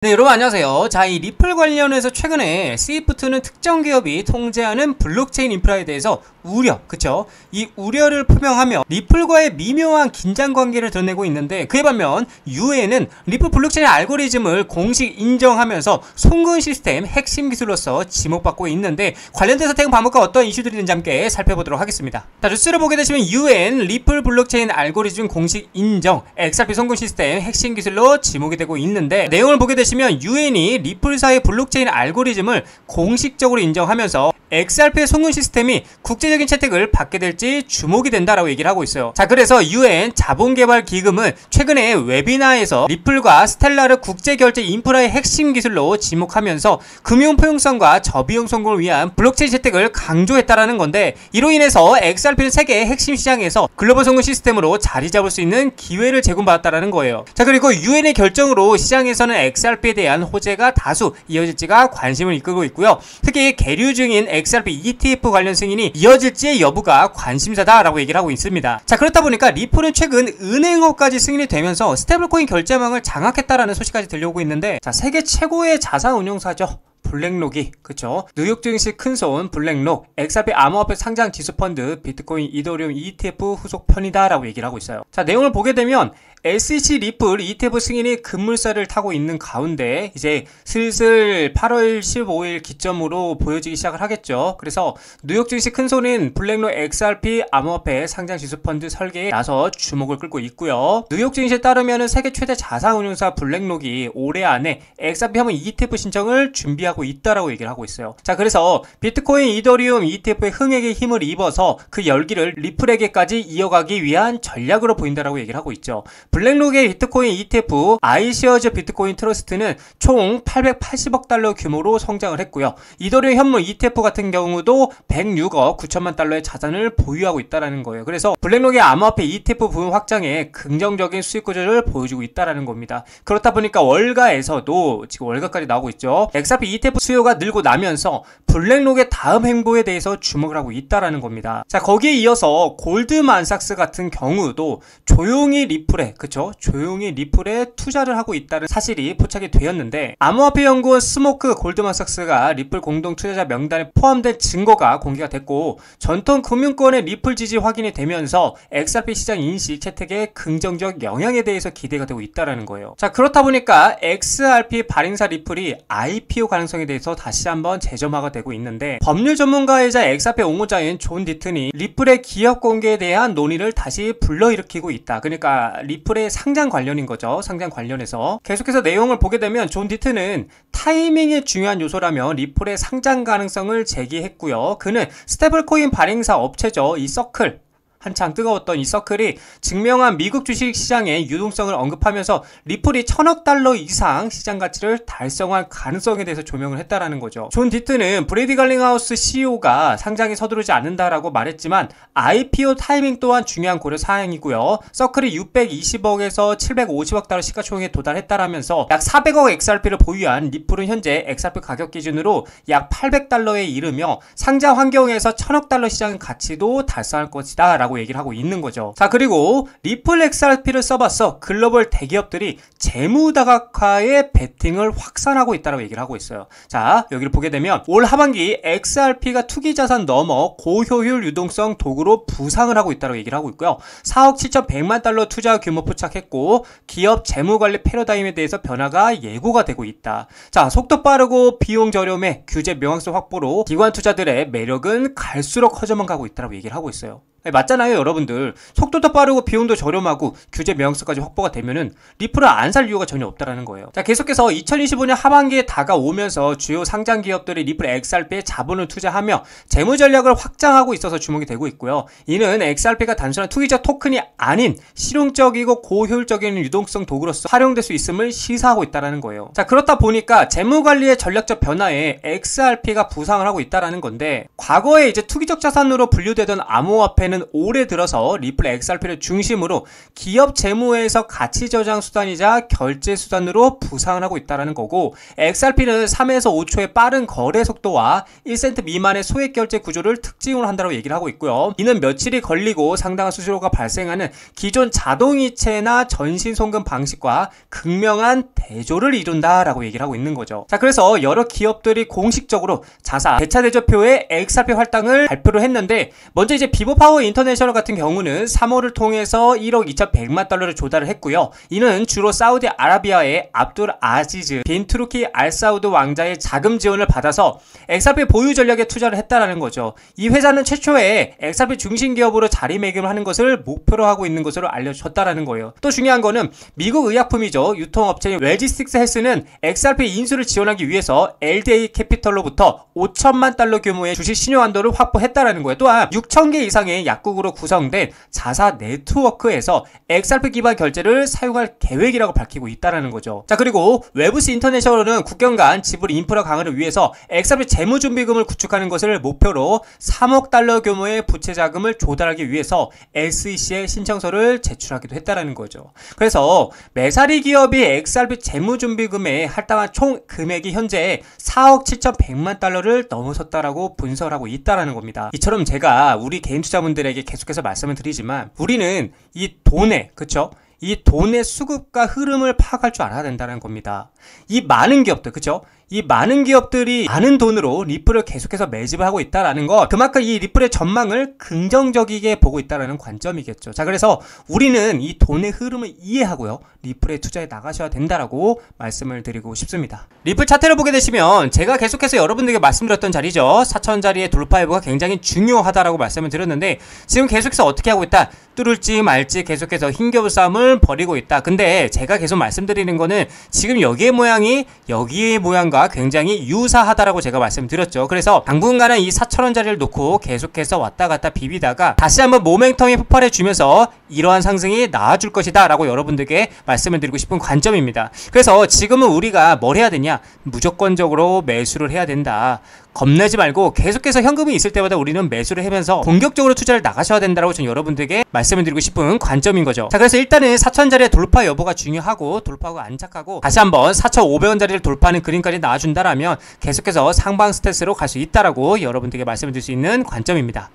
네, 여러분 안녕하세요. 자, 이 리플 관련해서 최근에 스위프트는 특정 기업이 통제하는 블록체인 인프라에 대해서 우려, 그쵸? 이 우려를 표명하며 리플과의 미묘한 긴장 관계를 드러내고 있는데, 그에 반면 유엔은 리플 블록체인 알고리즘을 공식 인정하면서 송금 시스템 핵심 기술로서 지목받고 있는데, 관련돼서 태그 반복과 어떤 이슈들이 있는지 함께 살펴보도록 하겠습니다. 자, 뉴스를 보게 되시면 유엔 리플 블록체인 알고리즘 공식 인정 XRP 송금 시스템 핵심 기술로 지목이 되고 있는데, 내용을 보게 되시면 유엔이 리플사의 블록체인 알고리즘을 공식적으로 인정하면서 XRP의 송금 시스템이 국제적인 채택을 받게 될지 주목이 된다라고 얘기를 하고 있어요. 자, 그래서 유엔 자본개발기금은 최근에 웨비나에서 리플과 스텔라르 국제결제 인프라의 핵심 기술로 지목하면서 금융 포용성과 저비용 송금을 위한 블록체인 채택을 강조했다라는 건데, 이로 인해서 XRP는 세계의 핵심 시장에서 글로벌 송금 시스템으로 자리 잡을 수 있는 기회를 제공받았다라는 거예요. 자, 그리고 유엔의 결정으로 시장에서는 XRP에 대한 호재가 다수 이어질지가 관심을 이끌고 있고요. 특히 계류 중인 XRP ETF 관련 승인이 이어질지의 여부가 관심사다라고 얘기를 하고 있습니다. 자, 그렇다 보니까 리플은 최근 은행업까지 승인이 되면서 스테이블코인 결제망을 장악했다라는 소식까지 들려오고 있는데, 자, 세계 최고의 자산 운용사죠. 블랙록이, 그쵸? 뉴욕 증시 큰손 블랙록, XRP 암호화폐 상장 지수펀드, 비트코인, 이더리움 ETF 후속 편이다라고 얘기를 하고 있어요. 자, 내용을 보게 되면 SEC 리플 ETF 승인이 급물살을 타고 있는 가운데 이제 슬슬 8월 15일 기점으로 보여지기 시작을 하겠죠. 그래서 뉴욕 증시 큰손인 블랙록 XRP 암호화폐 상장 지수펀드 설계에 나서 주목을 끌고 있고요. 뉴욕 증시에 따르면 세계 최대 자산운용사 블랙록이 올해 안에 XRP 한번 ETF 신청을 준비하고 있다라고 얘기를 하고 있어요. 자, 그래서 비트코인, 이더리움 ETF의 흥행에 힘을 입어서 그 열기를 리플에게까지 이어가기 위한 전략으로 보인다라고 얘기를 하고 있죠. 블랙록의 비트코인 ETF 아이시어즈 비트코인 트러스트는 총 880억 달러 규모로 성장을 했고요. 이더리움 현물 ETF 같은 경우도 106억 9천만 달러의 자산을 보유하고 있다라는 거예요. 그래서 블랙록의 암호화폐 ETF 부분 확장에 긍정적인 수익 구조를 보여주고 있다라는 겁니다. 그렇다 보니까 월가에서도 지금 월가까지 나오고 있죠. XRP ETF 수요가 늘고 나면서 블랙록의 다음 행보에 대해서 주목을 하고 있다라는 겁니다. 자, 거기에 이어서 골드만삭스 같은 경우도 조용히 리플에, 그쵸? 조용히 리플에 투자를 하고 있다는 사실이 포착이 되었는데, 암호화폐 연구원 스모크 골드만삭스가 리플 공동 투자자 명단에 포함된 증거가 공개가 됐고, 전통 금융권의 리플 지지 확인이 되면서 XRP 시장 인식 채택의 긍정적 영향에 대해서 기대가 되고 있다라는 거예요. 자, 그렇다 보니까 XRP 발행사 리플이 IPO 가능성에 대해서 다시 한번 재점화가 되고 있는데, 법률 전문가이자 XRP 옹호자인 존 디튼이 리플의 기업 공개에 대한 논의를 다시 불러일으키고 있다. 그러니까 리플의 상장 관련인 거죠. 상장 관련해서 계속해서 내용을 보게 되면 존 디튼은 타이밍이 중요한 요소라며 리플의 상장 가능성을 제기했고요. 그는 스테이블코인 발행사 업체죠. 이 서클, 한창 뜨거웠던 이 서클이 증명한 미국 주식시장의 유동성을 언급하면서 리플이 1000억 달러 이상 시장 가치를 달성할 가능성에 대해서 조명을 했다라는 거죠. 존 디튼은 브래디 갈링하우스 CEO가 상장에 서두르지 않는다라고 말했지만 IPO 타이밍 또한 중요한 고려 사항이고요. 서클이 620억에서 750억 달러 시가총액에 도달했다라면서 약 400억 XRP를 보유한 리플은 현재 XRP 가격 기준으로 약 800달러에 이르며 상장 환경에서 1000억 달러 시장 가치도 달성할 것이다 라고 얘기를 하고 있는 거죠. 자, 그리고 리플 XRP를 써봤어 글로벌 대기업들이 재무다각화에 베팅을 확산하고 있다고 얘기를 하고 있어요. 자, 여기를 보게 되면 올 하반기 XRP가 투기자산 넘어 고효율 유동성 도구로 부상을 하고 있다고 얘기를 하고 있고요. 4억 7,100만 달러 투자 규모 포착했고, 기업 재무관리 패러다임에 대해서 변화가 예고가 되고 있다. 자, 속도 빠르고 비용 저렴해 규제 명확성 확보로 기관 투자들의 매력은 갈수록 커져만 가고 있다고 얘기를 하고 있어요. 맞잖아요, 여러분들. 속도도 빠르고 비용도 저렴하고 규제 명확성까지 확보가 되면은 리플을 안 살 이유가 전혀 없다라는 거예요. 자, 계속해서 2025년 하반기에 다가오면서 주요 상장 기업들이 리플 XRP에 자본을 투자하며 재무 전략을 확장하고 있어서 주목이 되고 있고요. 이는 XRP가 단순한 투기적 토큰이 아닌 실용적이고 고효율적인 유동성 도구로서 활용될 수 있음을 시사하고 있다라는 거예요. 자, 그렇다 보니까 재무 관리의 전략적 변화에 XRP가 부상을 하고 있다라는 건데, 과거에 이제 투기적 자산으로 분류되던 암호화폐 경우에는 올해 들어서 리플 XRP를 중심으로 기업 재무에서 가치 저장 수단이자 결제 수단으로 부상을 하고 있다는 거고, XRP는 3에서 5초의 빠른 거래 속도와 1센트 미만의 소액 결제 구조를 특징으로 한다고 얘기를 하고 있고요. 이는 며칠이 걸리고 상당한 수수료가 발생하는 기존 자동이체나 전신송금 방식과 극명한 대조를 이룬다라고 얘기를 하고 있는 거죠. 자, 그래서 여러 기업들이 공식적으로 자사 대차 대조표의 XRP 할당을 발표를 했는데, 먼저 이제 비보파워 인터내셔널 같은 경우는 3월을 통해서 1억 2,100만 달러를 조달을 했고요. 이는 주로 사우디아라비아의 압둘 아지즈 빈 투르키 알사우드 왕자의 자금 지원을 받아서 XRP 보유 전략에 투자를 했다라는 거죠. 이 회사는 최초에 XRP 중심 기업으로 자리매김을 하는 것을 목표로 하고 있는 것으로 알려졌다라는 거예요. 또 중요한 거는 미국 의약품이죠. 유통업체인 웰지스틱스 헬스는 XRP 인수를 지원하기 위해서 LDA 캐피털로부터 5천만 달러 규모의 주식 신용 한도를 확보했다라는 거예요. 또한 6,000개 이상의 약국으로 구성된 자사 네트워크에서 XRP 기반 결제를 사용할 계획이라고 밝히고 있다라는 거죠. 자, 그리고 웨브스 인터내셔널은 국경 간 지불 인프라 강화를 위해서 XRP 재무준비금을 구축하는 것을 목표로 3억 달러 규모의 부채 자금을 조달하기 위해서 SEC에 신청서를 제출하기도 했다라는 거죠. 그래서 메사리 기업이 XRP 재무준비금에 할당한 총 금액이 현재 4억 7,100만 달러를 넘어섰다라고 분석하고 있다라는 겁니다. 이처럼 제가 우리 개인 투자분들에게 계속해서 말씀을 드리지만, 우리는 이 돈에, 그쵸? 이 돈의 수급과 흐름을 파악할 줄 알아야 된다는 겁니다. 이 많은 기업들, 그쵸? 이 많은 기업들이 많은 돈으로 리플을 계속해서 매집을 하고 있다는 것, 그만큼 이 리플의 전망을 긍정적이게 보고 있다는 관점이겠죠. 자, 그래서 우리는 이 돈의 흐름을 이해하고요, 리플에 투자해 나가셔야 된다라고 말씀을 드리고 싶습니다. 리플 차트를 보게 되시면 제가 계속해서 여러분들에게 말씀드렸던 자리죠. 4,000자리의 돌파 여부가 굉장히 중요하다라고 말씀을 드렸는데, 지금 계속해서 어떻게 하고 있다? 뚫을지 말지 계속해서 힘겨운 싸움을 벌이고 있다. 근데 제가 계속 말씀드리는 거는 지금 여기의 모양이 여기의 모양과 굉장히 유사하다라고 제가 말씀드렸죠. 그래서 당분간은 이 4,000원짜리를 놓고 계속해서 왔다 갔다 비비다가 다시 한번 모멘텀이 폭발해 주면서 이러한 상승이 나와줄 것이다 라고 여러분들께 말씀을 드리고 싶은 관점입니다. 그래서 지금은 우리가 뭘 해야 되냐? 무조건적으로 매수를 해야 된다. 겁내지 말고 계속해서 현금이 있을 때마다 우리는 매수를 하면서 공격적으로 투자를 나가셔야 된다고 저는 여러분들에게 말씀을 드리고 싶은 관점인 거죠. 자, 그래서 일단은 4,000원짜리의 돌파 여부가 중요하고, 돌파하고 안착하고 다시 한번 4,500원짜리를 돌파하는 그림까지 나와준다라면 계속해서 상방 스탠스로 갈 수 있다라고 여러분들에게 말씀을 드릴 수 있는 관점입니다.